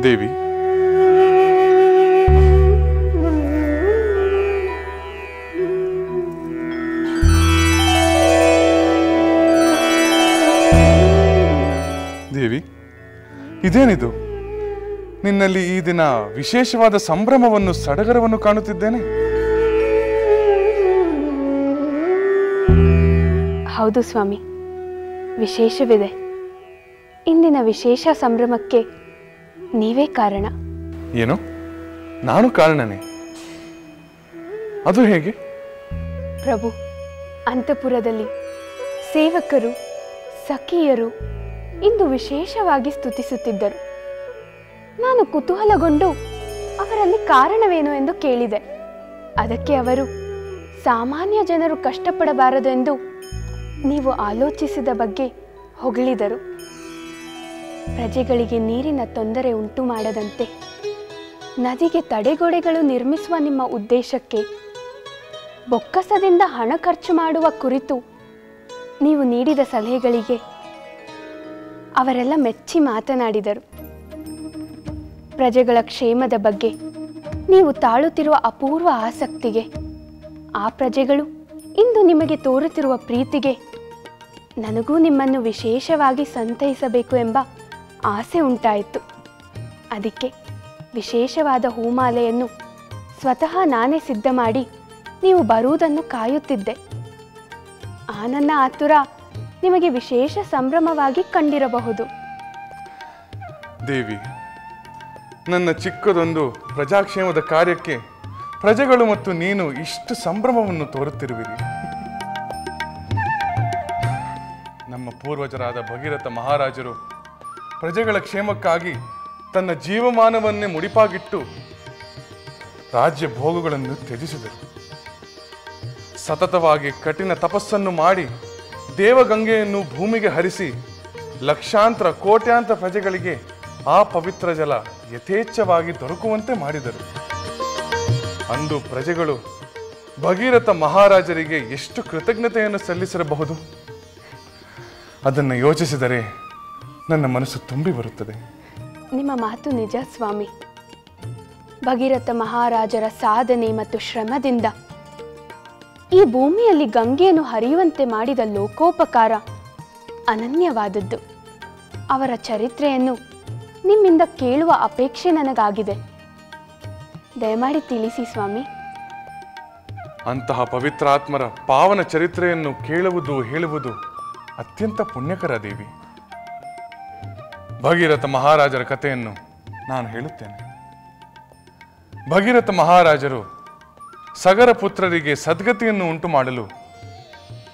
ದೇವಿ, ದೇವಿ, ಇದೇನಿದು? ನಿನ್ನಲ್ಲಿ ಈ ದಿನ ವಿಶೇಷವಾದ ಸಂಭ್ರಮವನ್ನು, ಸಡಗರವನ್ನು ಕಾಣುತ್ತಿದ್ದೇನೆ. ಹೌದು ಸ್ವಾಮಿ, ವಿಶೇಷವಿದೆ. ಇಂದಿನ ವಿಶೇಷ ಸಂಭ್ರಮಕ್ಕೆ ನೀವೇ ಕಾರಣ. ಏನು? ನಾನು ಕಾರಣನೇ? ಅದು ಹೇಗೆ? ಪ್ರಭು, ಅಂತಃಪುರದಲ್ಲಿ ಸೇವಕರು, ಸಖಿಯರು ಇಂದು ವಿಶೇಷವಾಗಿ ಸ್ತುತಿಸುತ್ತಿದ್ದರು. ನಾನು ಕುತೂಹಲಗೊಂಡು ಅವರಲ್ಲಿ ಕಾರಣವೇನು ಎಂದು ಕೇಳಿದೆ. ಅದಕ್ಕೆ ಅವರು ಸಾಮಾನ್ಯ ಜನರು ಕಷ್ಟಪಡಬಾರದು ಎಂದು ನೀವು ಆಲೋಚಿಸಿದ ಬಗ್ಗೆ ಹೊಗಳಿದರು. ಪ್ರಜೆಗಳಿಗೆ ನೀರಿನ ತೊಂದರೆ ಉಂಟು ಮಾಡದಂತೆ ನದಿಗೆ ತಡೆಗೋಡೆಗಳು ನಿರ್ಮಿಸುವ ನಿಮ್ಮ ಉದ್ದೇಶಕ್ಕೆ ಬೊಕ್ಕಸದಿಂದ ಹಣ ಖರ್ಚು ಮಾಡುವ ಕುರಿತು ನೀವು ನೀಡಿದ ಸಲಹೆಗಳಿಗೆ ಅವರೆಲ್ಲ ಮೆಚ್ಚಿ ಮಾತನಾಡಿದರು. ಪ್ರಜೆಗಳ ಕ್ಷೇಮದ ಬಗ್ಗೆ ನೀವು ತಾಳುತ್ತಿರುವ ಅಪೂರ್ವ ಆಸಕ್ತಿಗೆ, ಆ ಪ್ರಜೆಗಳು ಇಂದು ನಿಮಗೆ ತೋರುತ್ತಿರುವ ಪ್ರೀತಿಗೆ ನನಗೂ ನಿಮ್ಮನ್ನು ವಿಶೇಷವಾಗಿ ಸಂತೈಸಬೇಕು ಎಂಬ ಆಸೆ ಉಂಟಾಯಿತು. ಅದಕ್ಕೆ ವಿಶೇಷವಾದ ಹೂಮಾಲೆಯನ್ನು ಸ್ವತಃ ನಾನೇ ಸಿದ್ಧ ಮಾಡಿ ನೀವು ಬರುವುದನ್ನು ಕಾಯುತ್ತಿದ್ದೆ. ಆ ನನ್ನ ಆತುರ ನಿಮಗೆ ವಿಶೇಷ ಸಂಭ್ರಮವಾಗಿ ಕಂಡಿರಬಹುದು. ದೇವಿ, ನನ್ನ ಚಿಕ್ಕದೊಂದು ಪ್ರಜಾಕ್ಷೇಮದ ಕಾರ್ಯಕ್ಕೆ ಪ್ರಜೆಗಳು ಮತ್ತು ನೀನು ಇಷ್ಟು ಸಂಭ್ರಮವನ್ನು ತೋರುತ್ತಿರುವಿರಿ. ನಮ್ಮ ಪೂರ್ವಜರಾದ ಭಗೀರಥ ಮಹಾರಾಜರು ಪ್ರಜೆಗಳ ಕ್ಷೇಮಕ್ಕಾಗಿ ತನ್ನ ಜೀವಮಾನವನ್ನೇ ಮುಡಿಪಾಗಿಟ್ಟು ರಾಜ್ಯ ಭೋಗಗಳನ್ನು ತ್ಯಜಿಸಿದರು. ಸತತವಾಗಿ ಕಠಿಣ ತಪಸ್ಸನ್ನು ಮಾಡಿ ದೇವಗಂಗೆಯನ್ನು ಭೂಮಿಗೆ ಹರಿಸಿ ಲಕ್ಷಾಂತರ ಕೋಟ್ಯಾಂತರ ಪ್ರಜೆಗಳಿಗೆ ಆ ಪವಿತ್ರ ಜಲ ಯಥೇಚ್ಛವಾಗಿ ದೊರಕುವಂತೆ ಮಾಡಿದರು. ಅಂದು ಪ್ರಜೆಗಳು ಭಗೀರಥ ಮಹಾರಾಜರಿಗೆ ಎಷ್ಟು ಕೃತಜ್ಞತೆಯನ್ನು ಸಲ್ಲಿಸಿರಬಹುದು? ಅದನ್ನು ಯೋಚಿಸಿದರೆ ನನ್ನ ಮನಸ್ಸು ತುಂಬಿ ಬರುತ್ತದೆ. ನಿಮ್ಮ ಮಾತು ನಿಜ ಸ್ವಾಮಿ. ಭಗೀರಥ ಮಹಾರಾಜರ ಸಾಧನೆ ಮತ್ತು ಶ್ರಮದಿಂದ ಈ ಭೂಮಿಯಲ್ಲಿ ಗಂಗೆಯನ್ನು ಹರಿಯುವಂತೆ ಮಾಡಿದ ಲೋಕೋಪಕಾರ ಅನನ್ಯವಾದದ್ದು. ಅವರ ಚರಿತ್ರೆಯನ್ನು ನಿಮ್ಮಿಂದ ಕೇಳುವ ಅಪೇಕ್ಷೆ ನನಗಾಗಿದೆ. ದಯಮಾಡಿ ತಿಳಿಸಿ ಸ್ವಾಮಿ. ಅಂತಹ ಪವಿತ್ರಾತ್ಮರ ಪಾವನ ಚರಿತ್ರೆಯನ್ನು ಕೇಳುವುದು, ಹೇಳುವುದು ಅತ್ಯಂತ ಪುಣ್ಯಕರ ದೇವಿ. ಭಗೀರಥ ಮಹಾರಾಜರ ಕಥೆಯನ್ನು ನಾನು ಹೇಳುತ್ತೇನೆ. ಭಗೀರಥ ಮಹಾರಾಜರು ಸಗರ ಪುತ್ರರಿಗೆ ಸದ್ಗತಿಯನ್ನು ಉಂಟು ಮಾಡಲು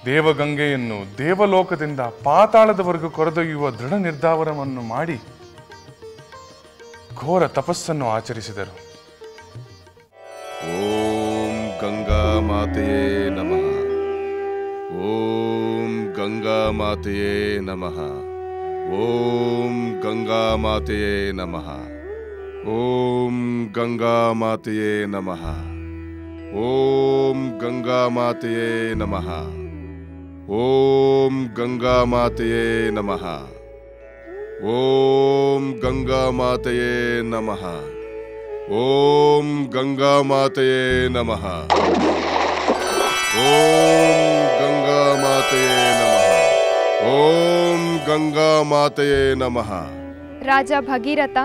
ದೇವಗಂಗೆಯನ್ನು ದೇವಲೋಕದಿಂದ ಪಾತಾಳದವರೆಗೂ ಕೊರೆದೊಯ್ಯುವ ದೃಢ ನಿರ್ಧಾರವನ್ನು ಮಾಡಿ ಘೋರ ತಪಸ್ಸನ್ನು ಆಚರಿಸಿದರು. ಓಂ ಗಂಗಾ ಮಾತೆಯೇ ನಮಃ. ಓಂ ಗಂಗಾ ಮಾತೆಯೇ ನಮಃ. ಓಂ ಗಂಗಾ ಮಾತೆಯೇ ನಮಃ. ಓಂ ಗಂಗಾ ಮಾತೆಯೇ ನಮಃ. ಓಂ ಗಂಗಾ ಮಾತೆಯೇ ನಮಃ. ಓಂ ಗಂಗಾ ಮಾತೆಯೇ ನಮಃ. ಓಂ ಗಂಗಾ ಮಾತೆಯೇ ನಮಃ. ಓಂ ಗಂಗಾ ಮಾತೆಯೇ ನಮಃ. ಓಂ ಗಂಗಾ ಮಾತೆಯೇ ನಮಃ. ಓಂ ಗಂಗಾ ಮಾತೆಯೇ ನಮಃ. ರಾಜ ಭಗೀರಥ,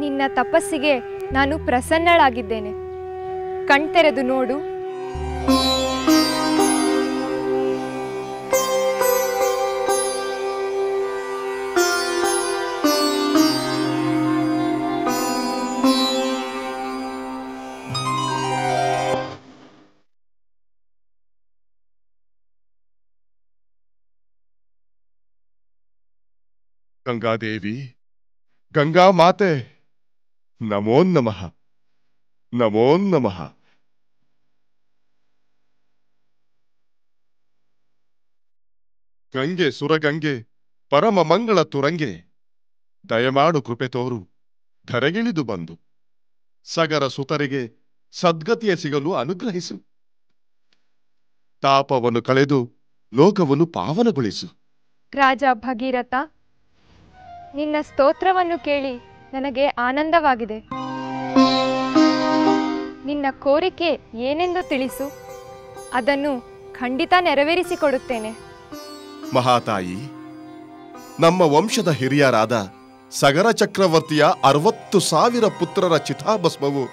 ನಿನ್ನ ತಪಸ್ಸಿಗೆ ನಾನು ಪ್ರಸನ್ನಳಾಗಿದ್ದೇನೆ. ಕಣ್ತೆರೆದು ನೋಡು. ಗಂಗಾದೇವಿ, ಗಂಗಾ ಮಾತೆ, ನಮೋ ನಮಃ. ನಮೋ ನಮಃ. ಗಂಗೆ ಸುರಗಂಗೆ, ಪರಮ ಮಂಗಳ ತುರಂಗೆ, ದಯಮಾಡು ಕೃಪೆ ತೋರು ಧರೆಗಿಳಿದು ಬಂದು ಸಗರ ಸುತರಿಗೆ ಸದ್ಗತಿಯ ಸಿಗಲು ಅನುಗ್ರಹಿಸು. ತಾಪವನ್ನು ಕಳೆದು ಲೋಕವನ್ನು ಪಾವನಗೊಳಿಸು. ರಾಜ ಭಗೀರಥ, ನಿನ್ನ ಸ್ತೋತ್ರವನ್ನು ಕೇಳಿ ನನಗೆ ಆನಂದವಾಗಿದೆ. ನಿನ್ನ ಕೋರಿಕೆ ಏನೆಂದು ತಿಳಿಸು, ಅದನ್ನು ಖಂಡಿತ ನೆರವೇರಿಸಿಕೊಡುತ್ತೇನೆ. ಮಹಾತಾಯಿ, ನಮ್ಮ ವಂಶದ ಹಿರಿಯರಾದ ಸಗರ ಚಕ್ರವರ್ತಿಯ 60,000 ಪುತ್ರರ ಚಿತಾಭಸ್ಮವು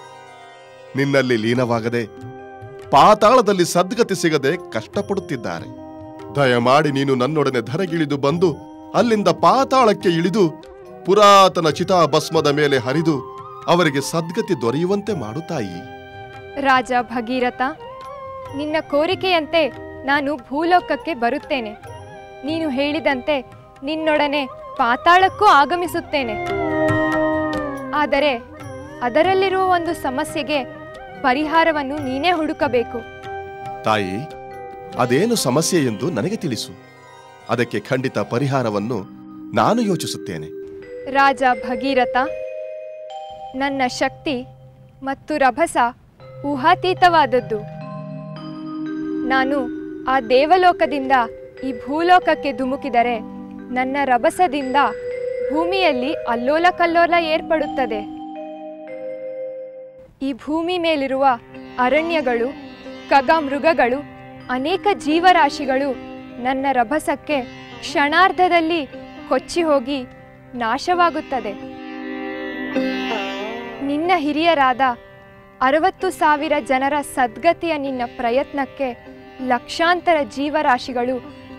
ನಿನ್ನಲ್ಲಿ ಲೀನವಾಗದೆ ಪಾತಾಳದಲ್ಲಿ ಸದ್ಗತಿ ಸಿಗದೆ ಕಷ್ಟಪಡುತ್ತಿದ್ದಾರೆ. ದಯಮಾಡಿ ನೀನು ನನ್ನೊಡನೆ ಧರೆಗಿಳಿದು ಬಂದು ಅಲ್ಲಿಂದ ಪಾತಾಳಕ್ಕೆ ಇಳಿದು ಪುರಾತನ ಚಿತಾಭಸ್ಮದ ಮೇಲೆ ಹರಿದು ಅವರಿಗೆ ಸದ್ಗತಿ ದೊರೆಯುವಂತೆ ಮಾಡುತ್ತಾಯಿ. ರಾಜ ಭಗೀರಥ, ನಿನ್ನ ಕೋರಿಕೆಯಂತೆ ನಾನು ಭೂಲೋಕಕ್ಕೆ ಬರುತ್ತೇನೆ. ನೀನು ಹೇಳಿದಂತೆ ನಿನ್ನೊಡನೆ ಪಾತಾಳಕ್ಕೂ ಆಗಮಿಸುತ್ತೇನೆ. ಆದರೆ ಅದರಲ್ಲಿರುವ ಒಂದು ಸಮಸ್ಯೆಗೆ ಪರಿಹಾರವನ್ನು ನೀನೇ ಹುಡುಕಬೇಕು. ತಾಯಿ, ಅದೇನು ಸಮಸ್ಯೆ ಎಂದು ನನಗೆ ತಿಳಿಸು. ಅದಕ್ಕೆ ಖಂಡಿತ ಪರಿಹಾರವನ್ನು ನಾನು ಯೋಚಿಸುತ್ತೇನೆ. ರಾಜ ಭಗೀರಥ, ನನ್ನ ಶಕ್ತಿ ಮತ್ತು ರಭಸ ಊಹಾತೀತವಾದದ್ದು. ನಾನು ಆ ದೇವಲೋಕದಿಂದ ಈ ಭೂಲೋಕಕ್ಕೆ ಧುಮುಕಿದರೆ ನನ್ನ ರಭಸದಿಂದ ಭೂಮಿಯಲ್ಲಿ ಅಲ್ಲೋಲ ಕಲ್ಲೋಲ ಏರ್ಪಡುತ್ತದೆ. ಈ ಭೂಮಿ ಮೇಲಿರುವ ಅರಣ್ಯಗಳು, ಖಗಮೃಗಗಳು, ಅನೇಕ ಜೀವರಾಶಿಗಳು ನನ್ನ ರಭಸಕ್ಕೆ ಕ್ಷಣಾರ್ಧದಲ್ಲಿ ಕೊಚ್ಚಿ ಹೋಗಿ ನಾಶವಾಗುತ್ತದೆ. ನಿನ್ನ ಹಿರಿಯರಾದ 60,000 ಜನರ ಸದ್ಗತಿಯ ನಿನ್ನ ಪ್ರಯತ್ನಕ್ಕೆ ಲಕ್ಷಾಂತರ ಜೀವರಾಶಿಗಳು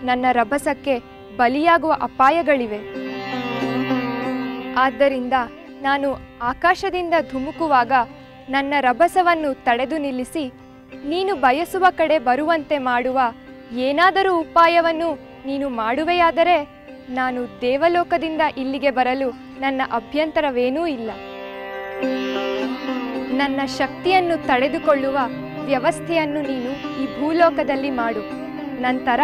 ನನ್ನ ರಭಸಕ್ಕೆ ಬಲಿಯಾಗುವ ಅಪಾಯಗಳಿವೆ. ಆದ್ದರಿಂದ ನಾನು ಆಕಾಶದಿಂದ ಧುಮುಕುವಾಗ ನನ್ನ ರಭಸವನ್ನು ತಡೆದು ನಿಲ್ಲಿಸಿ ನೀನು ಬಯಸುವ ಕಡೆ ಬರುವಂತೆ ಮಾಡುವ ಏನಾದರೂ ಉಪಾಯವನ್ನು ನೀನು ಮಾಡುವೆಯಾದರೆ ನಾನು ದೇವಲೋಕದಿಂದ ಇಲ್ಲಿಗೆ ಬರಲು ನನ್ನ ಅಭ್ಯಂತರವೇನೂ ಇಲ್ಲ. ನನ್ನ ಶಕ್ತಿಯನ್ನು ತಡೆದುಕೊಳ್ಳುವ ವ್ಯವಸ್ಥೆಯನ್ನು ನೀನು ಈ ಭೂಲೋಕದಲ್ಲಿ ಮಾಡು. ನಂತರ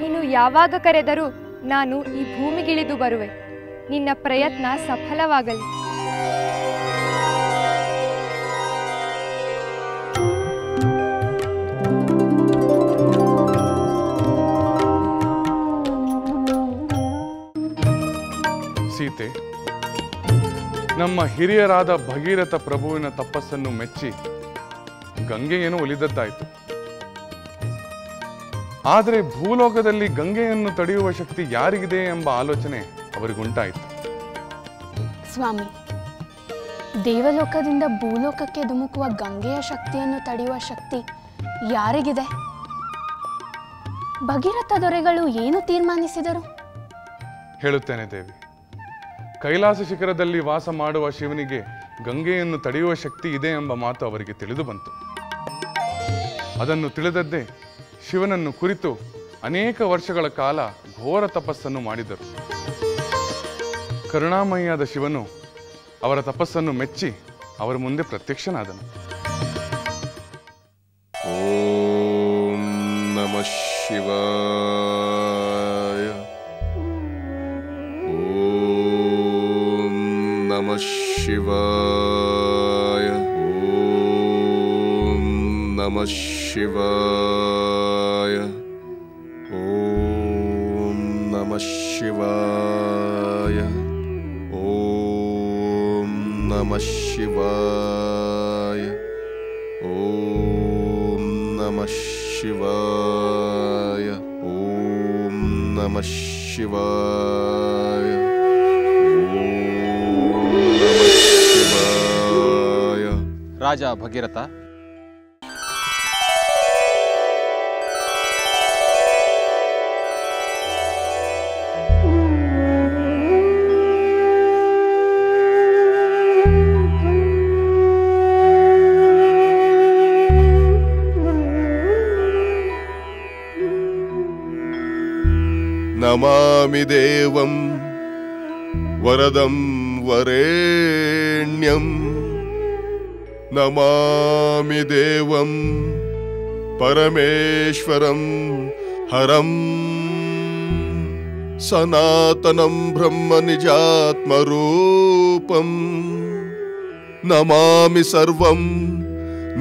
ನೀನು ಯಾವಾಗ ಕರೆದರೂ ನಾನು ಈ ಭೂಮಿಗಿಳಿದು ಬರುವೆ. ನಿನ್ನ ಪ್ರಯತ್ನ ಸಫಲವಾಗಲಿ. ಸೀತೆ, ನಮ್ಮ ಹಿರಿಯರಾದ ಭಗೀರಥ ಪ್ರಭುವಿನ ತಪಸ್ಸನ್ನು ಮೆಚ್ಚಿ ಗಂಗೆಯನ್ನು ಒಲಿದದ್ದಾಯಿತು. ಆದರೆ ಭೂಲೋಕದಲ್ಲಿ ಗಂಗೆಯನ್ನು ತಡೆಯುವ ಶಕ್ತಿ ಯಾರಿಗಿದೆ ಎಂಬ ಆಲೋಚನೆ ಅವರಿಗುಂಟಾಯಿತು. ಸ್ವಾಮಿ, ದೇವಲೋಕದಿಂದ ಭೂಲೋಕಕ್ಕೆ ಧುಮುಕುವ ಗಂಗೆಯ ಶಕ್ತಿಯನ್ನು ತಡೆಯುವ ಶಕ್ತಿ ಯಾರಿಗಿದೆ? ಭಗೀರಥ ದೊರೆಗಳು ಏನು ತೀರ್ಮಾನಿಸಿದರು? ಹೇಳುತ್ತೇನೆ ದೇವಿ. ಕೈಲಾಸ ಶಿಖರದಲ್ಲಿ ವಾಸ ಮಾಡುವ ಶಿವನಿಗೆ ಗಂಗೆಯನ್ನು ತಡೆಯುವ ಶಕ್ತಿ ಇದೆ ಎಂಬ ಮಾತು ಅವರಿಗೆ ತಿಳಿದು ಬಂತು. ಅದನ್ನು ತಿಳಿದದ್ದೇ ಶಿವನನ್ನು ಕುರಿತು ಅನೇಕ ವರ್ಷಗಳ ಕಾಲ ಘೋರ ತಪಸ್ಸನ್ನು ಮಾಡಿದರು. ಕರುಣಾಮಯಿಯಾದ ಶಿವನು ಅವರ ತಪಸ್ಸನ್ನು ಮೆಚ್ಚಿ ಅವರ ಮುಂದೆ ಪ್ರತ್ಯಕ್ಷನಾದನು. ಓಂ ನಮಃ ಶಿವಾಯ. ಓಂ ನಮಃ ಶಿವಾಯ. ಓಂ ನಮಃ ಶಿವಾಯ. ಓಂ ನಮಃ ಶಿವಾಯ. ಓಂ ನಮಃ ಶಿವಾಯ. ಓಂ ನಮಃ ಶಿವಾಯ. ಓಂ ನಮಃ ಶಿವಾಯ. ಓಂ ನಮಃ ಶಿವಾಯ. ರಾಜ ಭಗೀರಥ, ನಮಾಮಿ ದೇವಂ ವರದಂ ವರೇಣ್ಯಂ. ನಮಾಮಿ ದೇವಂ ಪರಮೇಶ್ವರಂ ಹರಂ. ಸನಾತನಂ ಬ್ರಹ್ಮ ನಿಜಾತ್ಮರೂಪಂ. ನಮಾಮಿ ಸರ್ವಂ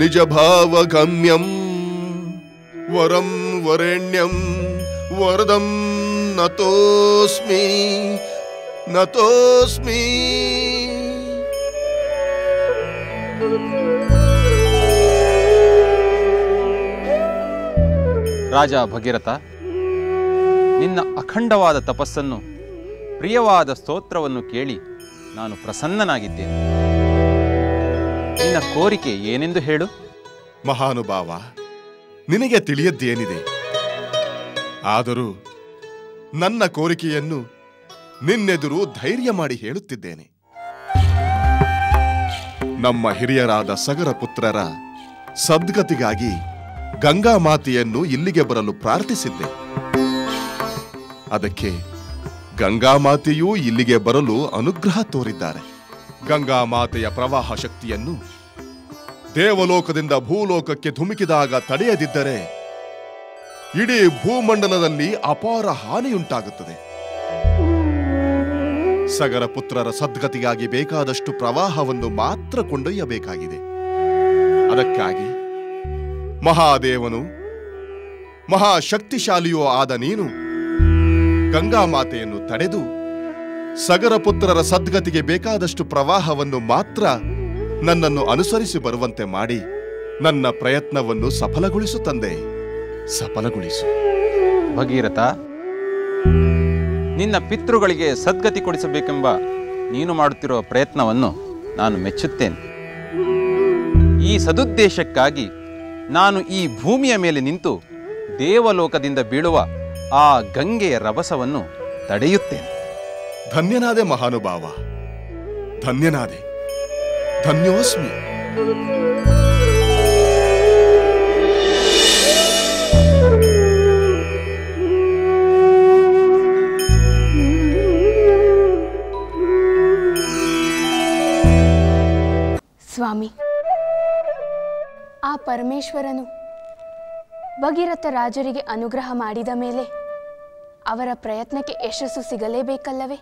ನಿಜಭಾವಗಮ್ಯಂ. ವರಂ ವರೇಣ್ಯಂ ವರದಂ ನತೋಸ್ಮಿ ನತೋಸ್ಮಿ. ರಾಜ ಭಗೀರಥ, ನಿನ್ನ ಅಖಂಡವಾದ ತಪಸ್ಸನ್ನು, ಪ್ರಿಯವಾದ ಸ್ತೋತ್ರವನ್ನು ಕೇಳಿ ನಾನು ಪ್ರಸನ್ನನಾಗಿದ್ದೇನೆ. ನಿನ್ನ ಕೋರಿಕೆ ಏನೆಂದು ಹೇಳು. ಮಹಾನುಭಾವ, ನಿನಗೆ ತಿಳಿಯದ್ದೇನಿದೆ? ಆದರೂ ನನ್ನ ಕೋರಿಕೆಯನ್ನು ನಿನ್ನೆದುರು ಧೈರ್ಯ ಮಾಡಿ ಹೇಳುತ್ತಿದ್ದೇನೆ. ನಮ್ಮ ಹಿರಿಯರಾದ ಸಗರ ಪುತ್ರರ ಸದ್ಗತಿಗಾಗಿ ಗಂಗಾ ಮಾತೆಯನ್ನು ಇಲ್ಲಿಗೆ ಬರಲು ಪ್ರಾರ್ಥಿಸಿದ್ದೆ. ಅದಕ್ಕೆ ಗಂಗಾ ಮಾತೆಯೂ ಇಲ್ಲಿಗೆ ಬರಲು ಅನುಗ್ರಹ ತೋರಿದ್ದಾರೆ. ಗಂಗಾ ಮಾತೆಯ ಪ್ರವಾಹ ಶಕ್ತಿಯನ್ನು ದೇವಲೋಕದಿಂದ ಭೂಲೋಕಕ್ಕೆ ಧುಮುಕಿದಾಗ ತಡೆಯದಿದ್ದರೆ ಇಡೀ ಭೂಮಂಡಲದಲ್ಲಿ ಅಪಾರ ಹಾನಿಯುಂಟಾಗುತ್ತದೆ. ಸಗರ ಪುತ್ರರ ಸದ್ಗತಿಗಾಗಿ ಬೇಕಾದಷ್ಟು ಪ್ರವಾಹವನ್ನು ಮಾತ್ರ ಕೊಂಡೊಯ್ಯಬೇಕಾಗಿದೆ. ಅದಕ್ಕಾಗಿ ಮಹಾದೇವನು, ಮಹಾಶಕ್ತಿಶಾಲಿಯೂ ಆದ ನೀನು ಗಂಗಾ ಮಾತೆಯನ್ನು ತಡೆದು ಸಗರ ಪುತ್ರರ ಸದ್ಗತಿಗೆ ಬೇಕಾದಷ್ಟು ಪ್ರವಾಹವನ್ನು ಮಾತ್ರ ನನ್ನನ್ನು ಅನುಸರಿಸಿ ಬರುವಂತೆ ಮಾಡಿ ನನ್ನ ಪ್ರಯತ್ನವನ್ನು ಸಫಲಗೊಳಿಸು ತಂದೆ, ಸಫಲಗೊಳಿಸು. ಭಗೀರಥ, ನಿನ್ನ ಪಿತೃಗಳಿಗೆ ಸದ್ಗತಿ ಕೊಡಿಸಬೇಕೆಂಬ ನೀನು ಮಾಡುತ್ತಿರುವ ಪ್ರಯತ್ನವನ್ನು ನಾನು ಮೆಚ್ಚುತ್ತೇನೆ. ಈ ಸದುದ್ದೇಶಕ್ಕಾಗಿ ನಾನು ಈ ಭೂಮಿಯ ಮೇಲೆ ನಿಂತು ದೇವಲೋಕದಿಂದ ಬೀಳುವ ಆ ಗಂಗೆಯ ರಭಸವನ್ನು ತಡೆಯುತ್ತೇನೆ. ಧನ್ಯನಾದೆ ಮಹಾನುಭಾವ, ಧನ್ಯನಾದೆ, ಧನ್ಯೋಸ್ಮಿ. ಸ್ವಾಮಿ, ಆ ಪರಮೇಶ್ವರನು ಭಗೀರಥ ರಾಜರಿಗೆ ಅನುಗ್ರಹ ಮಾಡಿದ ಮೇಲೆ ಅವರ ಪ್ರಯತ್ನಕ್ಕೆ ಯಶಸ್ಸು ಸಿಗಲೇಬೇಕಲ್ಲವೇ?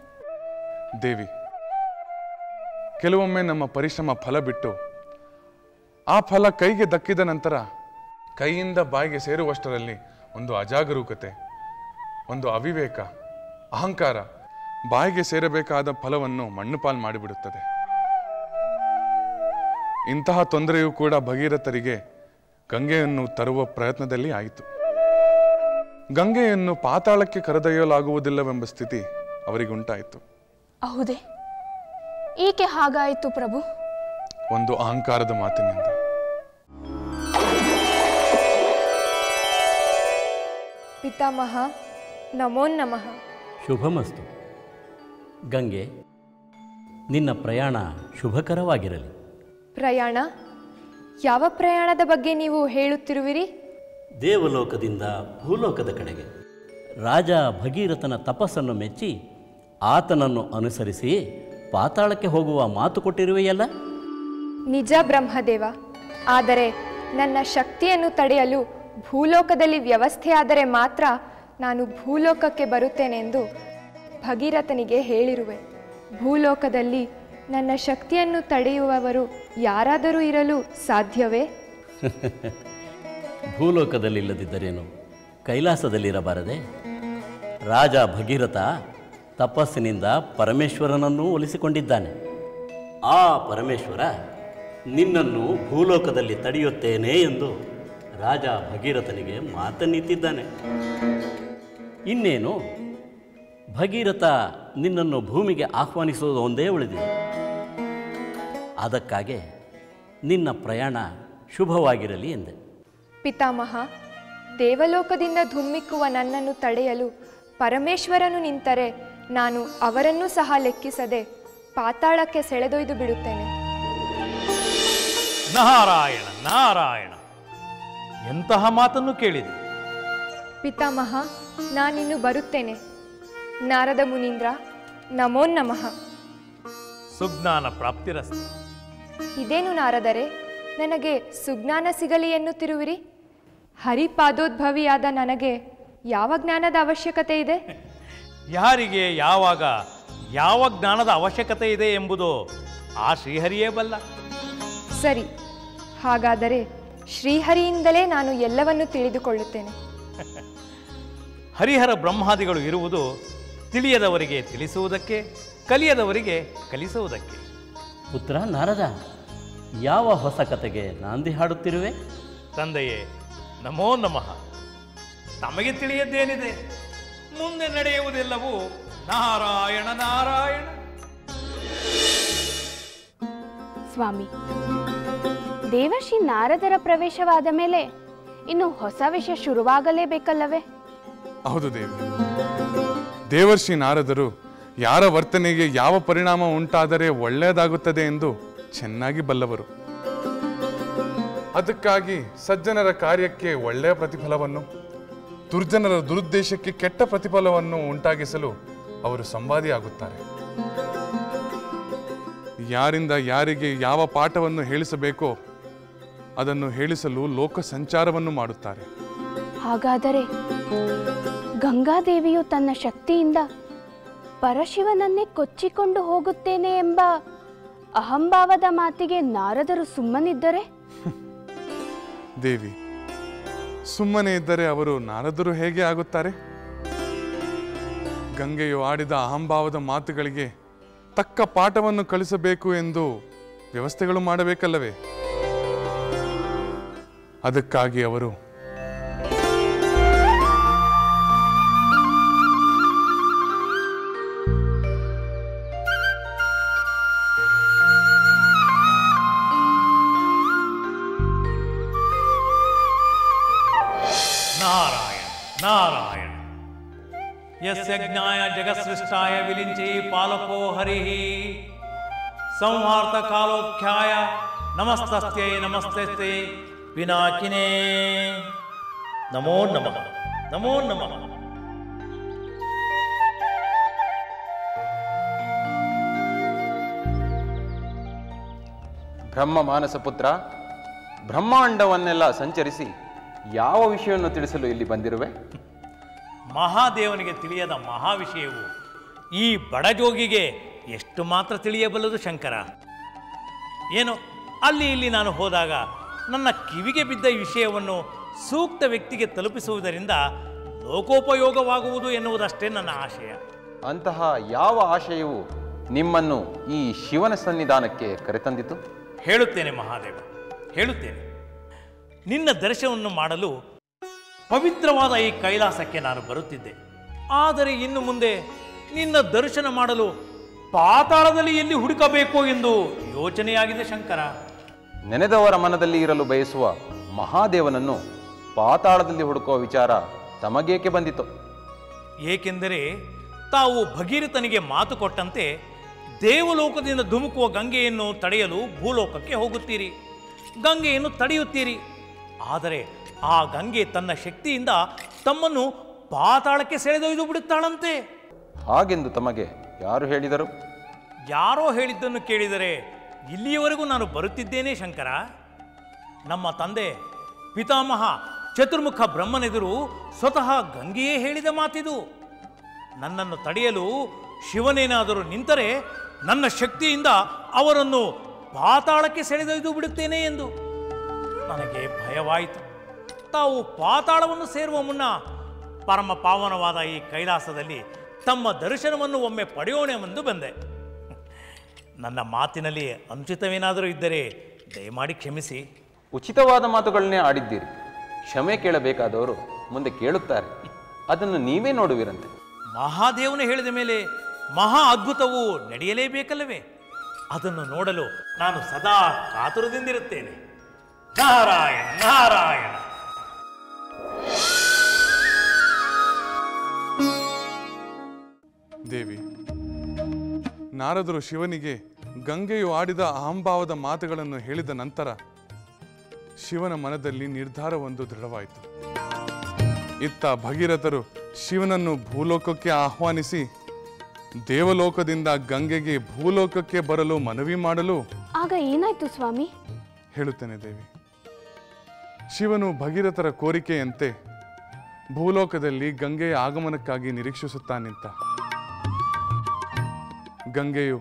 ದೇವಿ, ಕೆಲವೊಮ್ಮೆ ನಮ್ಮ ಪರಿಶ್ರಮ ಫಲ ಬಿಟ್ಟು ಆ ಫಲ ಕೈಗೆ ದಕ್ಕಿದ ನಂತರ ಕೈಯಿಂದ ಬಾಯಿಗೆ ಸೇರುವಷ್ಟರಲ್ಲಿ ಒಂದು ಅಜಾಗರೂಕತೆ, ಒಂದು ಅವಿವೇಕ, ಅಹಂಕಾರ ಬಾಯಿಗೆ ಸೇರಬೇಕಾದ ಫಲವನ್ನು ಮಣ್ಣುಪಾಲು ಮಾಡಿಬಿಡುತ್ತದೆ. ಇಂತಹ ತೊಂದರೆಯೂ ಕೂಡ ಭಗೀರಥರಿಗೆ ಗಂಗೆಯನ್ನು ತರುವ ಪ್ರಯತ್ನದಲ್ಲಿ ಆಯಿತು. ಗಂಗೆಯನ್ನು ಪಾತಾಳಕ್ಕೆ ಕರೆದೊಯ್ಯಲಾಗುವುದಿಲ್ಲವೆಂಬ ಸ್ಥಿತಿ ಅವರಿಗುಂಟಾಯಿತು. ಹೌದೇ? ಏಕೆ ಹಾಗಾಯಿತು ಪ್ರಭು? ಒಂದು ಅಹಂಕಾರದ ಮಾತಿನಿಂದ. ಪಿತಾಮಹ, ನಮೋ ನಮಃ. ಶುಭಮಸ್ತು. ಗಂಗೆ, ನಿನ್ನ ಪ್ರಯಾಣ ಶುಭಕರವಾಗಿರಲಿ. ಪ್ರಯಾಣ? ಯಾವ ಪ್ರಯಾಣದ ಬಗ್ಗೆ ನೀವು ಹೇಳುತ್ತಿರುವಿರಿ? ದೇವಲೋಕದಿಂದ ಭೂಲೋಕದ ಕಡೆಗೆ ರಾಜ ಭಗೀರಥನ ತಪಸ್ಸನ್ನು ಮೆಚ್ಚಿ ಆತನನ್ನು ಅನುಸರಿಸಿ ಪಾತಾಳಕ್ಕೆ ಹೋಗುವ ಮಾತು ಕೊಟ್ಟಿರುವೆಯಲ್ಲ? ನಿಜ ಬ್ರಹ್ಮದೇವ. ಆದರೆ ನನ್ನ ಶಕ್ತಿಯನ್ನು ತಡೆಯಲು ಭೂಲೋಕದಲ್ಲಿ ವ್ಯವಸ್ಥೆಯಾದರೆ ಮಾತ್ರ ನಾನು ಭೂಲೋಕಕ್ಕೆ ಬರುತ್ತೇನೆಂದು ಭಗೀರಥನಿಗೆ ಹೇಳಿರುವೆ. ಭೂಲೋಕದಲ್ಲಿ ನನ್ನ ಶಕ್ತಿಯನ್ನು ತಡೆಯುವವರು ಯಾರಾದರೂ ಇರಲು ಸಾಧ್ಯವೇ? ಭೂಲೋಕದಲ್ಲಿಲ್ಲದಿದ್ದರೇನು ಕೈಲಾಸದಲ್ಲಿರಬಾರದೆ? ರಾಜ ಭಗೀರಥ ತಪಸ್ಸಿನಿಂದ ಪರಮೇಶ್ವರನನ್ನು ಒಲಿಸಿಕೊಂಡಿದ್ದಾನೆ. ಆ ಪರಮೇಶ್ವರ ನಿನ್ನನ್ನು ಭೂಲೋಕದಲ್ಲಿ ತಡೆಯುತ್ತೇನೆ ಎಂದು ರಾಜ ಭಗೀರಥನಿಗೆ ಮಾತನ್ನಿತ್ತಿದ್ದಾನೆ. ಇನ್ನೇನು, ಭಗೀರಥ ನಿನ್ನನ್ನು ಭೂಮಿಗೆ ಆಹ್ವಾನಿಸುವುದು ಒಂದೇ ಉಳಿದಿದೆ. ಅದಕ್ಕಾಗಿ ನಿನ್ನ ಪ್ರಯಾಣ ಶುಭವಾಗಿರಲಿ ಎಂದೆ. ಪಿತಾಮಹ, ದೇವಲೋಕದಿಂದ ಧುಮ್ಮಿಕ್ಕುವ ನನ್ನನ್ನು ತಡೆಯಲು ಪರಮೇಶ್ವರನು ನಿಂತರೆ ನಾನು ಅವರನ್ನೂ ಸಹ ಲೆಕ್ಕಿಸದೆ ಪಾತಾಳಕ್ಕೆ ಸೆಳೆದೊಯ್ದು ಬಿಡುತ್ತೇನೆ. ನಾರಾಯಣ ನಾರಾಯಣ, ಎಂತಹ ಮಾತನ್ನು ಕೇಳಿದೆ. ಪಿತಾಮಹ, ನಾನಿನ್ನು ಬರುತ್ತೇನೆ. ನಾರದ ಮುನೀಂದ್ರ, ನಮೋ ನಮಃ. ಸುಜ್ಞಾನ ಪ್ರಾಪ್ತಿರಸ್ತು. ಇದೇನು ನಾರದರೆ, ನನಗೆ ಸುಜ್ಞಾನ ಸಿಗಲಿ ಎನ್ನುತ್ತಿರುವಿರಿ? ಹರಿಪಾದೋದ್ಭವಿಯಾದ ನನಗೆ ಯಾವ ಜ್ಞಾನದ ಅವಶ್ಯಕತೆ ಇದೆ? ಯಾರಿಗೆ ಯಾವಾಗ ಯಾವ ಜ್ಞಾನದ ಅವಶ್ಯಕತೆ ಇದೆ ಎಂಬುದು ಆ ಶ್ರೀಹರಿಯೇ ಬಲ್ಲ. ಸರಿ, ಹಾಗಾದರೆ ಶ್ರೀಹರಿಯಿಂದಲೇ ನಾನು ಎಲ್ಲವನ್ನೂ ತಿಳಿದುಕೊಳ್ಳುತ್ತೇನೆ. ಹರಿಹರ ಬ್ರಹ್ಮಾದಿಗಳು ಇರುವುದು ತಿಳಿಯದವರಿಗೆ ತಿಳಿಸುವುದಕ್ಕೆ, ಕಲಿಯದವರಿಗೆ ಕಲಿಸುವುದಕ್ಕೆ. ಪುತ್ರ ನಾರದ, ಯಾವ ಹೊಸ ಕತೆಗೆ ನಾಂದಿ ಹಾಡುತ್ತಿರುವೆ? ತಂದೆಯೇ, ನಮೋ ನಮಃ. ತಮಗೆ ತಿಳಿಯದ್ದೇನಿದೆ? ಮುಂದೆ ನಡೆಯುವುದೆಲ್ಲವೂ ನಾರಾಯಣ ನಾರಾಯಣ. ಸ್ವಾಮಿ, ದೇವರ್ಷಿ ನಾರದರ ಪ್ರವೇಶವಾದ ಮೇಲೆ ಇನ್ನು ಹೊಸ ವಿಷಯ ಶುರುವಾಗಲೇಬೇಕಲ್ಲವೇ? ಹೌದು ದೇವಿ. ದೇವರ್ಷಿ ನಾರದರು ಯಾರ ವರ್ತನೆಗೆ ಯಾವ ಪರಿಣಾಮ ಉಂಟಾದರೆ ಒಳ್ಳೆಯದಾಗುತ್ತದೆ ಎಂದು ಚೆನ್ನಾಗಿ ಬಲ್ಲವರು. ಅದಕ್ಕಾಗಿ ಸಜ್ಜನರ ಕಾರ್ಯಕ್ಕೆ ಒಳ್ಳೆಯ ಪ್ರತಿಫಲವನ್ನು, ದುರ್ಜನರ ದುರುದ್ದೇಶಕ್ಕೆ ಕೆಟ್ಟ ಪ್ರತಿಫಲವನ್ನು ಉಂಟಾಗಿಸಲು ಅವರು ಸಂವಾದಿಯಾಗುತ್ತಾರೆ. ಯಾರಿಂದ ಯಾರಿಗೆ ಯಾವ ಪಾಠವನ್ನು ಹೇಳಿಸಬೇಕೋ ಅದನ್ನು ಹೇಳಿಸಲು ಲೋಕ ಸಂಚಾರವನ್ನು ಮಾಡುತ್ತಾರೆ. ಹಾಗಾದರೆ ಗಂಗಾದೇವಿಯು ತನ್ನ ಶಕ್ತಿಯಿಂದ ಪರಶಿವನನ್ನೇ ಕೊಚ್ಚಿಕೊಂಡು ಹೋಗುತ್ತೇನೆ ಎಂಬ ಅಹಂಭಾವದ ಮಾತಿಗೆ ನಾರದರು ಸುಮ್ಮನಿದ್ದರೆ? ದೇವಿ, ಸುಮ್ಮನೆ ಇದ್ದರೆ ಅವರು ನಾರದರು ಹೇಗೆ ಆಗುತ್ತಾರೆ? ಗಂಗೆಯು ಆಡಿದ ಅಹಂಭಾವದ ಮಾತುಗಳಿಗೆ ತಕ್ಕ ಪಾಠವನ್ನು ಕಲಿಸಬೇಕು ಎಂದು ವ್ಯವಸ್ಥೆಗಳು ಮಾಡಬೇಕಲ್ಲವೇ? ಅದಕ್ಕಾಗಿ ಅವರು ನಾರಾಯಣ ನಾರಾಯಣ. ಯಸ್ಯ ಜ್ಞಾಯ ಜಗತ್ಸೃಷ್ಟಾಯ ವಿಲಿಂಚಿ ಪಾಲಕೋ ಹರಿಃ ಸಂಹಾರ್ಥ ಕಾಲೋಖ್ಯಾಯ ನಮಸ್ತಸ್ಯೈ ನಮಸ್ತಸ್ಯೈ ಪಿನಾಕಿನೇ. ನಮೋ ನಮಃ ನಮೋ ನಮಃ. ಬ್ರಹ್ಮ ಮಾನಸ ಪುತ್ರ, ಬ್ರಹ್ಮಾಂಡವನ್ನೆಲ್ಲ ಸಂಚರಿಸಿ ಯಾವ ವಿಷಯವನ್ನು ತಿಳಿಸಲು ಇಲ್ಲಿ ಬಂದಿರುವೆ? ಮಹಾದೇವನಿಗೆ ತಿಳಿಯದ ಮಹಾವಿಷಯವು ಈ ಬಡಜೋಗಿಗೆ ಎಷ್ಟು ಮಾತ್ರ ತಿಳಿಯಬಲ್ಲದು ಶಂಕರ. ಏನೋ ಅಲ್ಲಿ ಇಲ್ಲಿ ನಾನು ಹೋದಾಗ ನನ್ನ ಕಿವಿಗೆ ಬಿದ್ದ ವಿಷಯವನ್ನು ಸೂಕ್ತ ವ್ಯಕ್ತಿಗೆ ತಲುಪಿಸುವುದರಿಂದ ಲೋಕೋಪಯೋಗವಾಗುವುದು ಎನ್ನುವುದಷ್ಟೇ ನನ್ನ ಆಶಯ. ಅಂತಹ ಯಾವ ಆಶಯವು ನಿಮ್ಮನ್ನು ಈ ಶಿವನ ಸನ್ನಿಧಾನಕ್ಕೆ ಕರೆತಂದಿತು? ಹೇಳುತ್ತೇನೆ ಮಹಾದೇವ, ಹೇಳುತ್ತೇನೆ. ನಿನ್ನ ದರ್ಶನವನ್ನು ಮಾಡಲು ಪವಿತ್ರವಾದ ಈ ಕೈಲಾಸಕ್ಕೆ ನಾನು ಬರುತ್ತಿದ್ದೆ. ಆದರೆ ಇನ್ನು ಮುಂದೆ ನಿನ್ನ ದರ್ಶನ ಮಾಡಲು ಪಾತಾಳದಲ್ಲಿ ಎಲ್ಲಿ ಹುಡುಕಬೇಕು ಎಂದು ಯೋಚನೆಯಾಗಿದೆ ಶಂಕರ. ನೆನೆದವರ ಮನದಲ್ಲಿ ಇರಲು ಬಯಸುವ ಮಹಾದೇವನನ್ನು ಪಾತಾಳದಲ್ಲಿ ಹುಡುಕುವ ವಿಚಾರ ತಮಗೇಕೆ ಬಂದಿತು? ಏಕೆಂದರೆ ತಾವು ಭಗೀರಥನಿಗೆ ಮಾತು ಕೊಟ್ಟಂತೆ ದೇವಲೋಕದಿಂದ ಧುಮುಕುವ ಗಂಗೆಯನ್ನು ತಡೆಯಲು ಭೂಲೋಕಕ್ಕೆ ಹೋಗುತ್ತೀರಿ, ಗಂಗೆಯನ್ನು ತಡೆಯುತ್ತೀರಿ. ಆದರೆ ಆ ಗಂಗೆ ತನ್ನ ಶಕ್ತಿಯಿಂದ ತಮ್ಮನ್ನು ಪಾತಾಳಕ್ಕೆ ಸೆಳೆದೊಯ್ದು ಬಿಡುತ್ತಾಳಂತೆ. ಹಾಗೆಂದು ತಮಗೆ ಯಾರು ಹೇಳಿದರು? ಯಾರೋ ಹೇಳಿದ್ದನ್ನು ಕೇಳಿದರೆ ಇಲ್ಲಿಯವರೆಗೂ ನಾನು ಬರುತ್ತಿದ್ದೇನೆ ಶಂಕರ. ನಮ್ಮ ತಂದೆ ಪಿತಾಮಹ ಚತುರ್ಮುಖ ಬ್ರಹ್ಮನೆದುರು ಸ್ವತಃ ಗಂಗೆಯೇ ಹೇಳಿದ ಮಾತಿದು. ನನ್ನನ್ನು ತಡೆಯಲು ಶಿವನೇನಾದರೂ ನಿಂತರೆ ನನ್ನ ಶಕ್ತಿಯಿಂದ ಅವರನ್ನು ಪಾತಾಳಕ್ಕೆ ಸೆಳೆದೊಯ್ದು ಬಿಡುತ್ತೇನೆ ಎಂದು. ನನಗೆ ಭಯವಾಯಿತು. ತಾವು ಪಾತಾಳವನ್ನು ಸೇರುವ ಮುನ್ನ ಪರಮ ಪಾವನವಾದ ಈ ಕೈಲಾಸದಲ್ಲಿ ತಮ್ಮ ದರ್ಶನವನ್ನು ಒಮ್ಮೆ ಪಡೆಯೋಣವೆಂದು ಬಂದೆ. ನನ್ನ ಮಾತಿನಲ್ಲಿ ಅನುಚಿತವೇನಾದರೂ ಇದ್ದರೆ ದಯಮಾಡಿ ಕ್ಷಮಿಸಿ. ಉಚಿತವಾದ ಮಾತುಗಳನ್ನೇ ಆಡಿದ್ದೀರಿ. ಕ್ಷಮೆ ಕೇಳಬೇಕಾದವರು ಮುಂದೆ ಕೇಳುತ್ತಾರೆ, ಅದನ್ನು ನೀವೇ ನೋಡುವಿರಂತೆ. ಮಹಾದೇವನು ಹೇಳಿದ ಮೇಲೆ ಮಹಾ ಅದ್ಭುತವು ನಡೆಯಲೇಬೇಕಲ್ಲವೇ? ಅದನ್ನು ನೋಡಲು ನಾನು ಸದಾ ಕಾತುರದಿಂದಿರುತ್ತೇನೆ. ನಾರಾಯಣ ನಾರಾಯಣ. ದೇವಿ, ನಾರದರು ಶಿವನಿಗೆ ಗಂಗೆಯು ಆಡಿದ ಅಹಂಭಾವದ ಮಾತುಗಳನ್ನು ಹೇಳಿದ ನಂತರ ಶಿವನ ಮನದಲ್ಲಿ ನಿರ್ಧಾರವೊಂದು ದೃಢವಾಯಿತು. ಇತ್ತ ಭಗೀರಥರು ಶಿವನನ್ನು ಭೂಲೋಕಕ್ಕೆ ಆಹ್ವಾನಿಸಿ ದೇವಲೋಕದಿಂದ ಗಂಗೆಗೆ ಭೂಲೋಕಕ್ಕೆ ಬರಲು ಮನವಿ ಮಾಡಲು. ಆಗ ಏನಾಯ್ತು ಸ್ವಾಮಿ? ಹೇಳುತ್ತೇನೆ ದೇವಿ. ಶಿವನು ಭಗೀರಥರ ಕೋರಿಕೆಯಂತೆ ಭೂಲೋಕದಲ್ಲಿ ಗಂಗೆಯ ಆಗಮನಕ್ಕಾಗಿ ನಿರೀಕ್ಷಿಸುತ್ತಾ ನಿಂತ. ಗಂಗೆಯು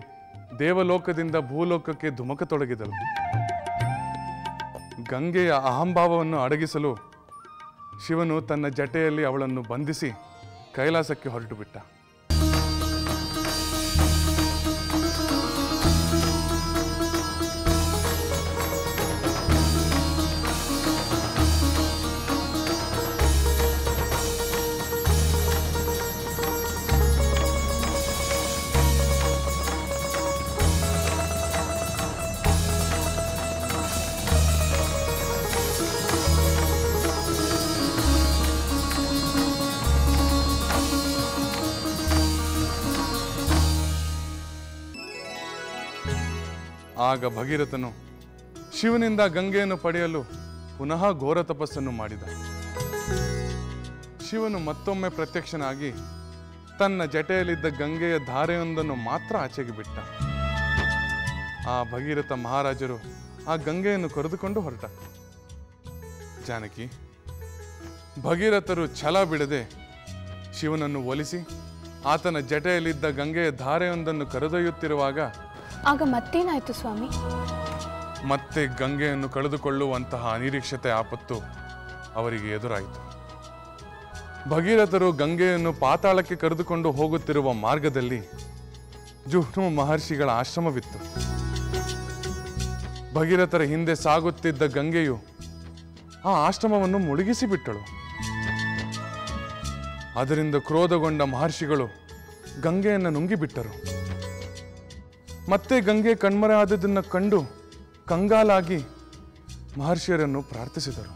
ದೇವಲೋಕದಿಂದ ಭೂಲೋಕಕ್ಕೆ ಧುಮುಕತೊಡಗಿದಳು. ಗಂಗೆಯ ಅಹಂಭಾವವನ್ನು ಅಡಗಿಸಲು ಶಿವನು ತನ್ನ ಜಟೆಯಲ್ಲಿ ಅವಳನ್ನು ಬಂಧಿಸಿ ಕೈಲಾಸಕ್ಕೆ ಹೊರಟು ಬಿಟ್ಟ. ಆಗ ಭಗೀರಥನು ಶಿವನಿಂದ ಗಂಗೆಯನ್ನು ಪಡೆಯಲು ಪುನಃ ಘೋರ ತಪಸ್ಸನ್ನು ಮಾಡಿದ. ಶಿವನು ಮತ್ತೊಮ್ಮೆ ಪ್ರತ್ಯಕ್ಷನಾಗಿ ತನ್ನ ಜಟೆಯಲ್ಲಿದ್ದ ಗಂಗೆಯ ಧಾರೆಯೊಂದನ್ನು ಮಾತ್ರ ಆಚೆಗೆ ಬಿಟ್ಟ. ಆ ಭಗೀರಥ ಮಹಾರಾಜರು ಆ ಗಂಗೆಯನ್ನು ಕರೆದುಕೊಂಡು ಹೊರಟ. ಜಾನಕಿ, ಭಗೀರಥರು ಛಲ ಬಿಡದೆ ಶಿವನನ್ನು ಒಲಿಸಿ ಆತನ ಜಟೆಯಲ್ಲಿದ್ದ ಗಂಗೆಯ ಧಾರೆಯೊಂದನ್ನು ಕರೆದೊಯ್ಯುತ್ತಿರುವಾಗ ಆಗ ಮತ್ತೇನಾಯ್ತು ಸ್ವಾಮಿ? ಮತ್ತೆ ಗಂಗೆಯನ್ನು ಕಳೆದುಕೊಳ್ಳುವಂತಹ ಅನಿರೀಕ್ಷಿತ ಆಪತ್ತು ಅವರಿಗೆ ಎದುರಾಯಿತು. ಭಗೀರಥರು ಗಂಗೆಯನ್ನು ಪಾತಾಳಕ್ಕೆ ಕರೆದುಕೊಂಡು ಹೋಗುತ್ತಿರುವ ಮಾರ್ಗದಲ್ಲಿ ಜುಹ್ನು ಮಹರ್ಷಿಗಳ ಆಶ್ರಮವಿತ್ತು. ಭಗೀರಥರ ಹಿಂದೆ ಸಾಗುತ್ತಿದ್ದ ಗಂಗೆಯು ಆ ಆಶ್ರಮವನ್ನು ಮುಳುಗಿಸಿ ಬಿಟ್ಟಳು. ಅದರಿಂದ ಕ್ರೋಧಗೊಂಡ ಮಹರ್ಷಿಗಳು ಗಂಗೆಯನ್ನು ನುಂಗಿಬಿಟ್ಟರು. ಮತ್ತೆ ಗಂಗೆ ಕಣ್ಮರೆ ಆದದನ್ನು ಕಂಡು ಕಂಗಾಲಾಗಿ ಮಹರ್ಷಿಯರನ್ನು ಪ್ರಾರ್ಥಿಸಿದರು.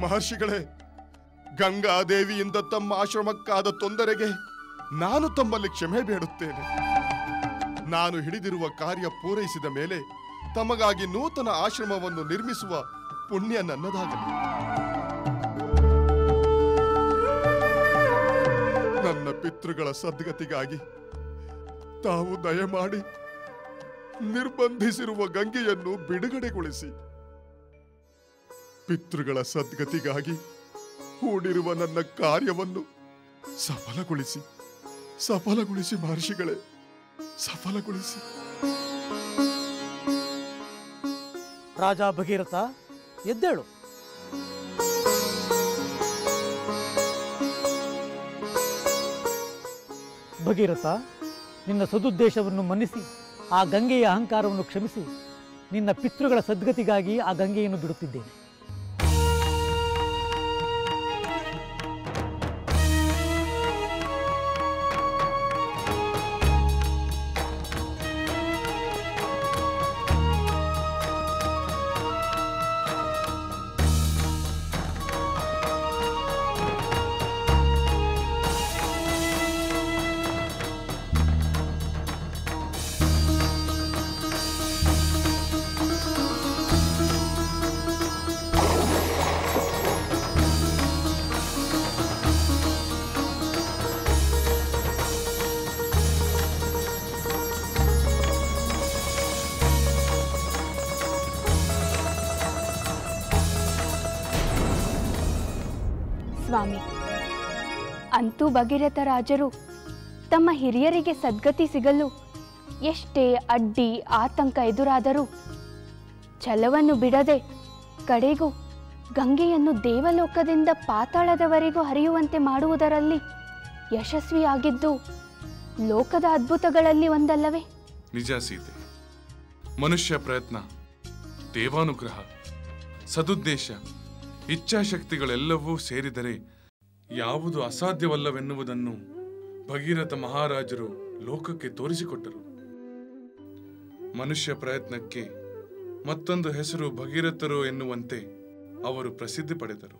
ಮಹರ್ಷಿಗಳೇ, ಗಂಗಾದೇವಿಯಿಂದ ತಮ್ಮ ಆಶ್ರಮಕ್ಕಾದ ತೊಂದರೆಗೆ ನಾನು ತಮ್ಮಲ್ಲಿ ಕ್ಷಮೆ ಬೇಡುತ್ತೇನೆ. ನಾನು ಹಿಡಿದಿರುವ ಕಾರ್ಯ ಪೂರೈಸಿದ ಮೇಲೆ ತಮಗಾಗಿ ನೂತನ ಆಶ್ರಮವನ್ನು ನಿರ್ಮಿಸುವ ಪುಣ್ಯ ನನ್ನದಾಗಲಿ. ನನ್ನ ಪಿತೃಗಳ ಸದ್ಗತಿಗಾಗಿ ತಾವು ದಯಮಾಡಿ ನಿರ್ಬಂಧಿಸಿರುವ ಗಂಗೆಯನ್ನು ಬಿಡುಗಡೆಗೊಳಿಸಿ. ಪಿತೃಗಳ ಸದ್ಗತಿಗಾಗಿ ಹೂಡಿರುವ ನನ್ನ ಕಾರ್ಯವನ್ನು ಸಫಲಗೊಳಿಸಿ ಮಹರ್ಷಿಗಳೇ, ಸಫಲಗೊಳಿಸಿ. ರಾಜ ಭಗೀರಥ, ಎದ್ದೇಳು. ಭಗೀರಥ, ನಿನ್ನ ಸದುದ್ದೇಶವನ್ನು ಮನ್ನಿಸಿ ಆ ಗಂಗೆಯ ಅಹಂಕಾರವನ್ನು ಕ್ಷಮಿಸಿ ನಿನ್ನ ಪಿತೃಗಳ ಸದ್ಗತಿಗಾಗಿ ಆ ಗಂಗೆಯನ್ನು ಬಿಡುತ್ತಿದ್ದೇನೆ. ಸ್ವಾಮಿ, ಅಂತೂ ಭಗೀರಥ ರಾಜರು ತಮ್ಮ ಹಿರಿಯರಿಗೆ ಸದ್ಗತಿ ಸಿಗಲು ಎಷ್ಟೇ ಅಡ್ಡಿ ಆತಂಕ ಎದುರಾದರೂ ಛಲವನ್ನು ಬಿಡದೆ ಕಡೆಗೂ ಗಂಗೆಯನ್ನು ದೇವಲೋಕದಿಂದ ಪಾತಾಳದವರೆಗೂ ಹರಿಯುವಂತೆ ಮಾಡುವುದರಲ್ಲಿ ಯಶಸ್ವಿಯಾಗಿದ್ದು ಲೋಕದ ಅದ್ಭುತಗಳಲ್ಲಿ ಒಂದಲ್ಲವೇ? ನಿಜ ಸೀತೆ. ಮನುಷ್ಯ ಪ್ರಯತ್ನ, ದೇವಾನುಗ್ರಹ, ಸದುದ್ದೇಶ, ಇಚ್ಛಾಶಕ್ತಿಗಳೆಲ್ಲವೂ ಸೇರಿದರೆ ಯಾವುದು ಅಸಾಧ್ಯವಲ್ಲವೆನ್ನುವುದನ್ನು ಭಗೀರಥ ಮಹಾರಾಜರು ಲೋಕಕ್ಕೆ ತೋರಿಸಿಕೊಟ್ಟರು. ಮನುಷ್ಯ ಪ್ರಯತ್ನಕ್ಕೆ ಮತ್ತೊಂದು ಹೆಸರು ಭಗೀರಥರು ಎನ್ನುವಂತೆ ಅವರು ಪ್ರಸಿದ್ಧಿ ಪಡೆದರು.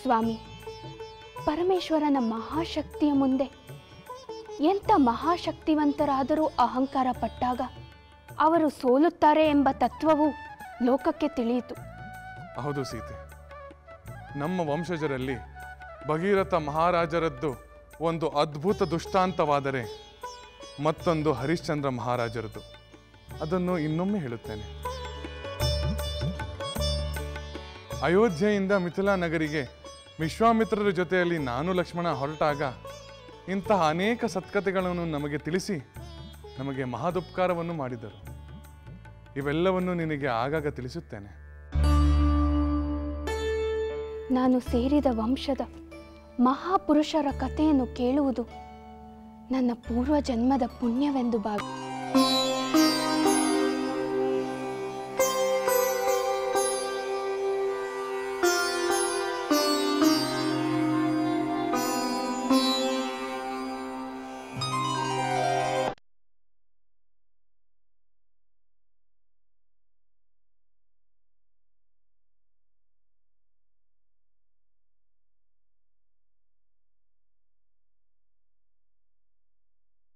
ಸ್ವಾಮಿ, ಪರಮೇಶ್ವರನ ಮಹಾಶಕ್ತಿಯ ಮುಂದೆ ಎಂಥ ಮಹಾಶಕ್ತಿವಂತರಾದರೂ ಅಹಂಕಾರ ಪಟ್ಟಾಗ ಅವರು ಸೋಲುತ್ತಾರೆ ಎಂಬ ತತ್ವವು ಲೋಕಕ್ಕೆ ತಿಳಿಯಿತು. ಹೌದು ಸೀತೆ, ನಮ್ಮ ವಂಶಜರಲ್ಲಿ ಭಗೀರಥ ಮಹಾರಾಜರದ್ದು ಒಂದು ಅದ್ಭುತ ದುಷ್ಟಾಂತವಾದರೆ ಮತ್ತೊಂದು ಹರಿಶ್ಚಂದ್ರ ಮಹಾರಾಜರದು. ಅದನ್ನು ಇನ್ನೊಮ್ಮೆ ಹೇಳುತ್ತೇನೆ. ಅಯೋಧ್ಯೆಯಿಂದ ಮಿಥಿಲಾ ನಗರಿಗೆ ವಿಶ್ವಾಮಿತ್ರರ ಜೊತೆಯಲ್ಲಿ ನಾನು ಲಕ್ಷ್ಮಣ ಹೊರಟಾಗ ಇಂತಹ ಅನೇಕ ಸತ್ಕತೆಗಳನ್ನು ನಮಗೆ ತಿಳಿಸಿ ನಮಗೆ ಮಹದುಪಕಾರವನ್ನು ಮಾಡಿದರು. ಇವೆಲ್ಲವನ್ನು ನಿನಗೆ ಆಗಾಗ ತಿಳಿಸುತ್ತೇನೆ. ನಾನು ಸೇರಿದ ವಂಶದ ಮಹಾಪುರುಷರ ಕಥೆಯನ್ನು ಕೇಳುವುದು ನನ್ನ ಪೂರ್ವ ಜನ್ಮದ ಪುಣ್ಯವೆಂದು ಭಾವಿ.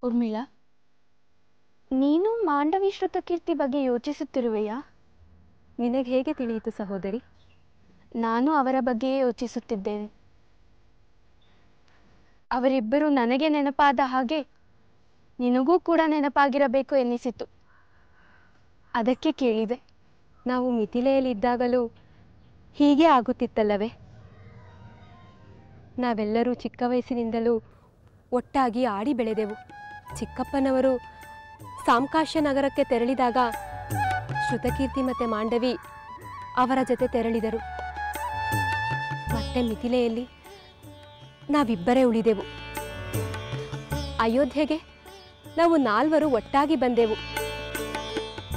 ಉರ್ಮಿಳಾ, ನೀನು ಮಾಂಡವಿ ಶ್ರುತಕೀರ್ತಿ ಬಗ್ಗೆ ಯೋಚಿಸುತ್ತಿರುವೆಯಾ? ನಿನಗೆ ಹೇಗೆ ತಿಳಿಯಿತು ಸಹೋದರಿ? ನಾನು ಅವರ ಬಗ್ಗೆಯೇ ಯೋಚಿಸುತ್ತಿದ್ದೇನೆ. ಅವರಿಬ್ಬರು ನನಗೆ ನೆನಪಾದ ಹಾಗೆ ನಿನಗೂ ಕೂಡ ನೆನಪಾಗಿರಬೇಕು ಎನ್ನಿಸಿತು. ಅದಕ್ಕೆ ಕೇಳಿದೆ. ನಾವು ಮಿಥಿಲೆಯಲ್ಲಿದ್ದಾಗಲೂ ಹೀಗೆ ಆಗುತ್ತಿತ್ತಲ್ಲವೇ? ನಾವೆಲ್ಲರೂ ಚಿಕ್ಕ ವಯಸ್ಸಿನಿಂದಲೂ ಒಟ್ಟಾಗಿ ಆಡಿ ಬೆಳೆದೆವು. ಚಿಕ್ಕಪ್ಪನವರು ಸಾಮ್ಕಾಶ್ಯ ನಗರಕ್ಕೆ ತೆರಳಿದಾಗ ಶ್ರುತಕೀರ್ತಿ ಮತ್ತು ಮಾಂಡವಿ ಅವರ ಜೊತೆ ತೆರಳಿದರು. ಮತ್ತೆ ಮಿಥಿಲೆಯಲ್ಲಿ ನಾವಿಬ್ಬರೇ ಉಳಿದೆವು. ಅಯೋಧ್ಯೆಗೆ ನಾವು 4 ಒಟ್ಟಾಗಿ ಬಂದೆವು.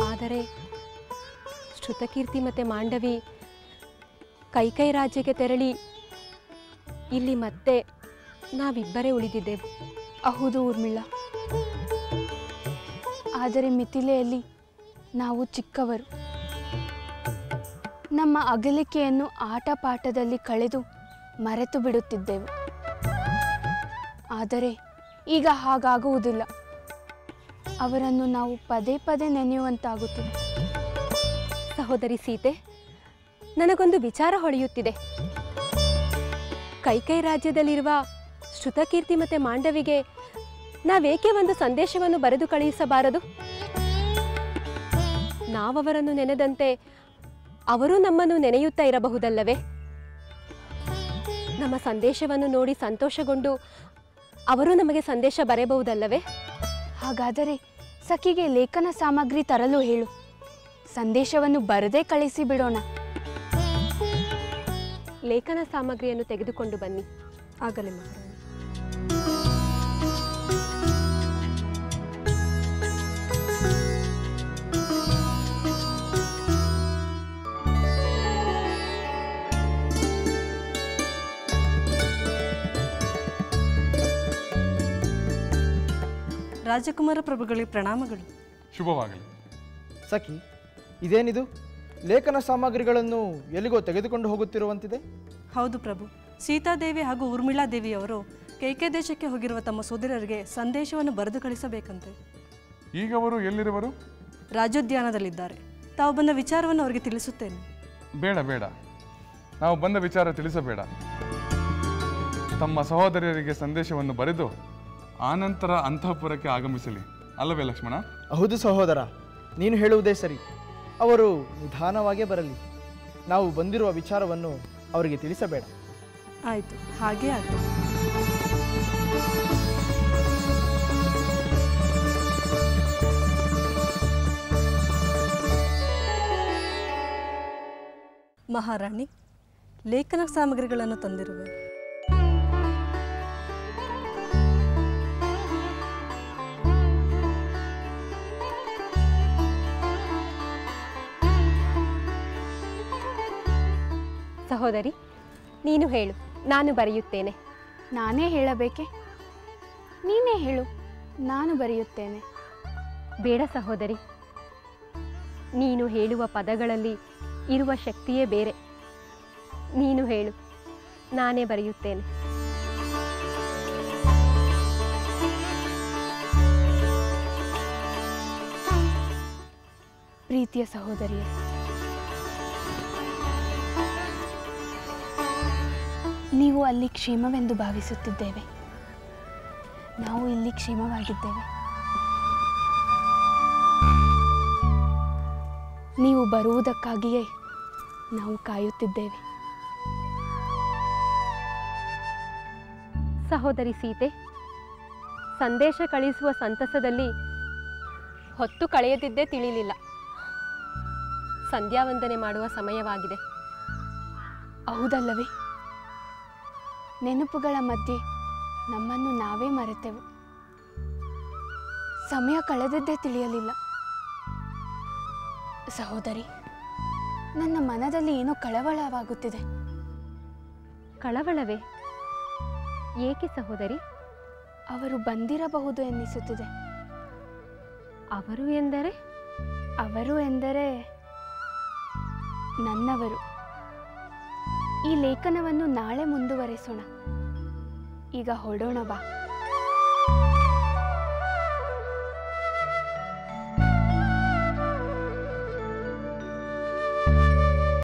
ಆದರೆ ಶ್ರುತಕೀರ್ತಿ ಮತ್ತು ಮಾಂಡವಿ ಕೈಕೈ ರಾಜ್ಯಕ್ಕೆ ತೆರಳಿ ಇಲ್ಲಿ ಮತ್ತೆ ನಾವಿಬ್ಬರೇ ಉಳಿದಿದ್ದೆವು. ಹೌದು ಊರ್ಮಿಳಾ, ಆದರೆ ಮಿಥಿಲೆಯಲ್ಲಿ ನಾವು ಚಿಕ್ಕವರು. ನಮ್ಮ ಅಗಲಿಕೆಯನ್ನು ಆಟ ಪಾಠದಲ್ಲಿ ಕಳೆದು ಮರೆತು ಬಿಡುತ್ತಿದ್ದೆವು. ಆದರೆ ಈಗ ಹಾಗಾಗುವುದಿಲ್ಲ. ಅವರನ್ನು ನಾವು ಪದೇ ಪದೇ ನೆನೆಯುವಂತಾಗುತ್ತದೆ. ಸಹೋದರಿ ಸೀತೆ, ನನಗೊಂದು ವಿಚಾರ ಹೊಳೆಯುತ್ತಿದೆ. ಕೈಕೈ ರಾಜ್ಯದಲ್ಲಿರುವ ಶ್ರುತಕೀರ್ತಿ ಮತ್ತು ಮಾಂಡವಿಗೆ ನಾವೇಕೆ ಒಂದು ಸಂದೇಶವನ್ನು ಬರೆದು ಕಳುಹಿಸಬಾರದು? ನಾವವರನ್ನು ನೆನೆದಂತೆ ಅವರು ನಮ್ಮನ್ನು ನೆನೆಯುತ್ತಾ ಇರಬಹುದಲ್ಲವೇ? ನಮ್ಮ ಸಂದೇಶವನ್ನು ನೋಡಿ ಸಂತೋಷಗೊಂಡು ಅವರು ನಮಗೆ ಸಂದೇಶ ಬರೆಯಬಹುದಲ್ಲವೇ? ಹಾಗಾದರೆ ಸಖಿಗೆ ಲೇಖನ ಸಾಮಗ್ರಿ ತರಲು ಹೇಳು. ಸಂದೇಶವನ್ನು ಬರದೇ ಕಳಿಸಿ ಬಿಡೋಣ. ಲೇಖನ ಸಾಮಗ್ರಿಯನ್ನು ತೆಗೆದುಕೊಂಡು ಬನ್ನಿ. ಆಗಲಿ ಮಹಾರಾಣಿ. ರಾಜಕುಮಾರ ಪ್ರಭುಗಳಿಗೆ ಪ್ರಣಾಮಗಳು. ಶುಭವಾಗಲಿ. ಸಖಿ, ಇದೇನಿದು? ಲೇಖನ ಸಾಮಗ್ರಿಗಳನ್ನು ಎಲ್ಲಿಗೋ ತೆಗೆದುಕೊಂಡು ಹೋಗುತ್ತಿರುವಂತಿದೆ. ಹೌದು ಪ್ರಭು, ಸೀತಾದೇವಿ ಹಾಗೂ ಊರ್ಮಿಳಾದೇವಿಯವರು ಕೈಕೆ ದೇಶಕ್ಕೆ ಹೋಗಿರುವ ತಮ್ಮ ಸೋದರರಿಗೆ ಸಂದೇಶವನ್ನು ಬರೆದು ಕಳಿಸಬೇಕಂತೆ. ಈಗ ಅವರು ಎಲ್ಲಿರುವರು? ರಾಜೋದ್ಯಾನದಲ್ಲಿದ್ದಾರೆ. ತಾವು ಬಂದ ವಿಚಾರವನ್ನು ಅವರಿಗೆ ತಿಳಿಸುತ್ತೇನೆ. ಬೇಡ ಬೇಡ, ನಾವು ಬಂದ ವಿಚಾರ ತಿಳಿಸಬೇಡ. ತಮ್ಮ ಸಹೋದರಿಯರಿಗೆ ಸಂದೇಶವನ್ನು ಬರೆದು ಆನಂತರ ಅಂತಃಪುರಕ್ಕೆ ಆಗಮಿಸಲಿ, ಅಲ್ಲವೇ ಲಕ್ಷ್ಮಣ? ಹೌದು ಸಹೋದರ, ನೀನು ಹೇಳುವುದೇ ಸರಿ. ಅವರು ನಿಧಾನವಾಗೇ ಬರಲಿ. ನಾವು ಬಂದಿರುವ ವಿಚಾರವನ್ನು ಅವರಿಗೆ ತಿಳಿಸಬೇಡ. ಆಯಿತು, ಹಾಗೇ ಆಗಲಿ. ಮಹಾರಾಣಿ, ಲೇಖನ ಸಾಮಗ್ರಿಗಳನ್ನು ತಂದಿರುವೆ. ಸಹೋದರಿ, ನೀನು ಹೇಳು, ನಾನು ಬರೆಯುತ್ತೇನೆ. ನಾನೇ ಹೇಳಬೇಕೆ? ನೀನೇ ಹೇಳು, ನಾನು ಬರೆಯುತ್ತೇನೆ. ಬೇಡ ಸಹೋದರಿ, ನೀನು ಹೇಳುವ ಪದಗಳಲ್ಲಿ ಇರುವ ಶಕ್ತಿಯೇ ಬೇರೆ. ನೀನು ಹೇಳು, ನಾನೇ ಬರೆಯುತ್ತೇನೆ. ಪ್ರೀತಿಯ ಸಹೋದರಿಯೇ, ನೀವು ಅಲ್ಲಿ ಕ್ಷೇಮವೆಂದು ಭಾವಿಸುತ್ತಿದ್ದೇವೆ. ನಾವು ಇಲ್ಲಿ ಕ್ಷೇಮವಾಗಿದ್ದೇವೆ. ನೀವು ಬರುವುದಕ್ಕಾಗಿಯೇ ನಾವು ಕಾಯುತ್ತಿದ್ದೇವೆ. ಸಹೋದರಿ ಸೀತೆ, ಸಂದೇಶ ಕಳಿಸುವ ಸಂತಸದಲ್ಲಿ ಹೊತ್ತು ಕಳೆಯದಿದ್ದೇ ತಿಳಿಲಿಲ್ಲ. ಸಂಧ್ಯಾವಂದನೆ ಮಾಡುವ ಸಮಯವಾಗಿದೆ. ಹೌದಲ್ಲವೇ? ನೆನಪುಗಳ ಮಧ್ಯೆ ನಮ್ಮನ್ನು ನಾವೇ ಮರೆತೆವು. ಸಮಯ ಕಳೆದದ್ದೇ ತಿಳಿಯಲಿಲ್ಲ. ಸಹೋದರಿ, ನನ್ನ ಮನದಲ್ಲಿ ಏನೋ ಕಳವಳವಾಗುತ್ತಿದೆ. ಕಳವಳವೇ? ಏಕೆ ಸಹೋದರಿ? ಅವರು ಬಂದಿರಬಹುದು ಎನ್ನಿಸುತ್ತಿದೆ. ಅವರು ಎಂದರೆ? ಅವರು ಎಂದರೆ ನನ್ನವರು. ಈ ಲೇಖನವನ್ನು ನಾಳೆ ಮುಂದುವರೆಸೋಣ. ಈಗ ಹೊರಡೋಣ ಬಾ.